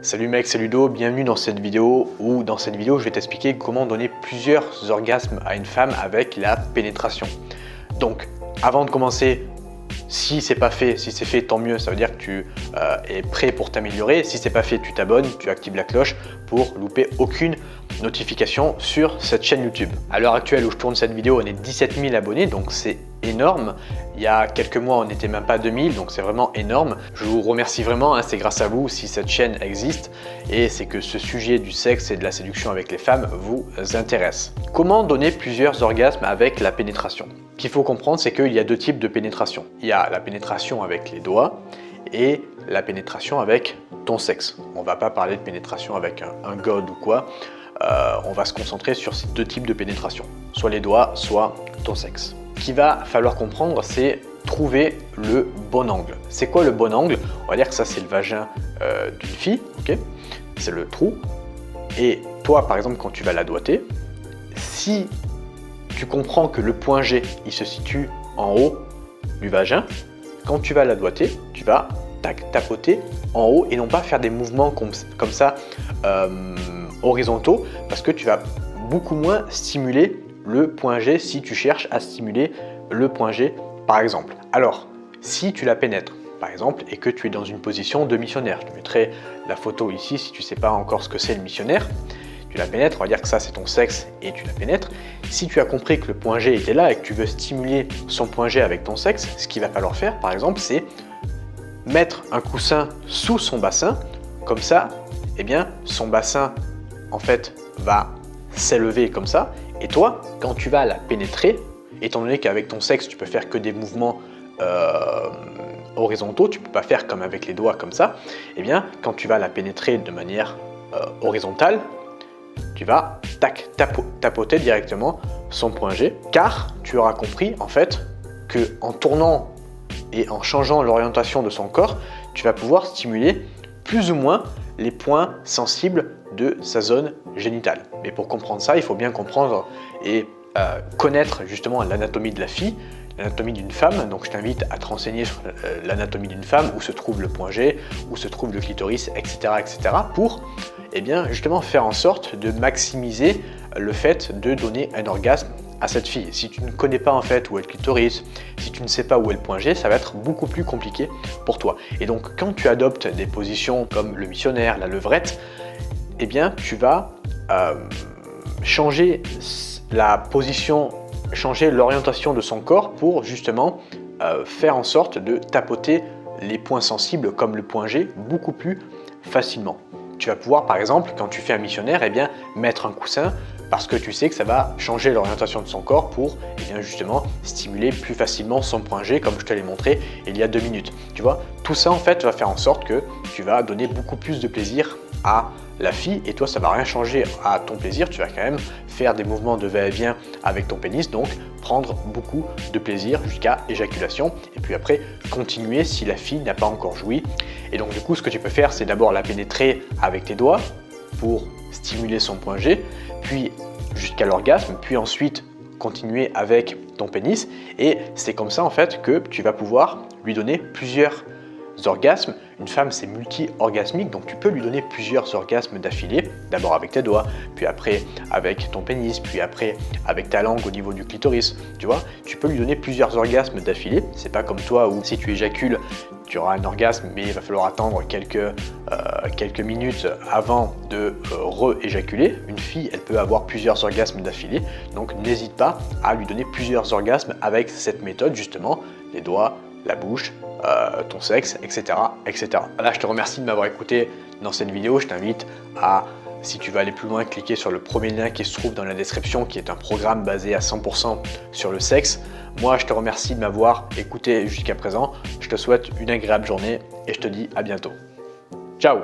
Salut mec, c'est Ludo, bienvenue dans cette vidéo où je vais t'expliquer comment donner plusieurs orgasmes à une femme avec la pénétration. Donc avant de commencer, si c'est pas fait, si c'est fait tant mieux, ça veut dire que tu es prêt pour t'améliorer. Si c'est pas fait, tu t'abonnes, tu actives la cloche pour louper aucune notification sur cette chaîne YouTube. À l'heure actuelle où je tourne cette vidéo, on est 17 000 abonnés, donc c'est énorme. Il y a quelques mois, on n'était même pas 2000, donc c'est vraiment énorme. Je vous remercie vraiment, hein, c'est grâce à vous si cette chaîne existe et c'est que ce sujet du sexe et de la séduction avec les femmes vous intéresse. Comment donner plusieurs orgasmes avec la pénétration? Ce qu'il faut comprendre, c'est qu'il y a deux types de pénétration. Il y a la pénétration avec les doigts et la pénétration avec ton sexe. On ne va pas parler de pénétration avec un god ou quoi. On va se concentrer sur ces deux types de pénétration, soit les doigts, soit ton sexe. Ce qu'il va falloir comprendre, c'est trouver le bon angle. C'est quoi le bon angle? On va dire que ça, c'est le vagin d'une fille, ok? C'est le trou. Et toi, par exemple, quand tu vas la doigter, si tu comprends que le point G, il se situe en haut du vagin, quand tu vas la doigter, tu vas tapoter en haut et non pas faire des mouvements comme ça horizontaux, parce que tu vas beaucoup moins stimuler le point G si tu cherches à stimuler le point G par exemple. Alors, si tu la pénètres par exemple et que tu es dans une position de missionnaire, je te mettrai la photo ici si tu ne sais pas encore ce que c'est le missionnaire, tu la pénètres, on va dire que ça c'est ton sexe et tu la pénètres. Si tu as compris que le point G était là et que tu veux stimuler son point G avec ton sexe, ce qu'il va falloir faire par exemple, c'est mettre un coussin sous son bassin, comme ça, eh bien, son bassin en fait va s'élever comme ça, et toi, quand tu vas la pénétrer, étant donné qu'avec ton sexe, tu peux faire que des mouvements horizontaux, tu peux pas faire comme avec les doigts comme ça, eh bien, quand tu vas la pénétrer de manière horizontale, tu vas tapoter directement son point G, car tu auras compris en fait que en tournant et en changeant l'orientation de son corps, tu vas pouvoir stimuler plus ou moins les points sensibles de sa zone génitale. Mais pour comprendre ça, il faut bien comprendre et connaître justement l'anatomie de la fille, l'anatomie d'une femme. Donc je t'invite à te renseigner sur l'anatomie d'une femme, où se trouve le point G, où se trouve le clitoris, etc. etc. pour justement faire en sorte de maximiser le fait de donner un orgasme à cette fille. Si tu ne connais pas en fait où est le clitoris, si tu ne sais pas où est le point G, ça va être beaucoup plus compliqué pour toi. Et donc quand tu adoptes des positions comme le missionnaire, la levrette, eh bien tu vas changer la position, changer l'orientation de son corps pour justement faire en sorte de tapoter les points sensibles comme le point G beaucoup plus facilement. Tu vas pouvoir par exemple, quand tu fais un missionnaire, eh bien, mettre un coussin parce que tu sais que ça va changer l'orientation de son corps pour justement stimuler plus facilement son point G comme je te l'ai montré il y a 2 minutes. Tu vois, tout ça en fait va faire en sorte que tu vas donner beaucoup plus de plaisir à la fille et toi ça va rien changer à ton plaisir, tu vas quand même faire des mouvements de va-et-vient avec ton pénis, donc prendre beaucoup de plaisir jusqu'à éjaculation et puis après continuer si la fille n'a pas encore joui. Et donc du coup ce que tu peux faire c'est d'abord la pénétrer avec tes doigts pour stimuler son point G, puis jusqu'à l'orgasme, puis ensuite continuer avec ton pénis et c'est comme ça en fait que tu vas pouvoir lui donner plusieurs orgasmes. Une femme c'est multi-orgasmique, donc tu peux lui donner plusieurs orgasmes d'affilée, d'abord avec tes doigts, puis après avec ton pénis, puis après avec ta langue au niveau du clitoris, tu vois, tu peux lui donner plusieurs orgasmes d'affilée. C'est pas comme toi où si tu éjacules, tu auras un orgasme, mais il va falloir attendre quelques minutes avant de re-éjaculer. Une fille, elle peut avoir plusieurs orgasmes d'affilée, donc n'hésite pas à lui donner plusieurs orgasmes avec cette méthode, justement, les doigts, la bouche, ton sexe, etc., etc. Voilà, je te remercie de m'avoir écouté dans cette vidéo. Je t'invite à, si tu veux aller plus loin, cliquer sur le premier lien qui se trouve dans la description, qui est un programme basé à 100% sur le sexe. Moi, je te remercie de m'avoir écouté jusqu'à présent. Je te souhaite une agréable journée et je te dis à bientôt. Ciao!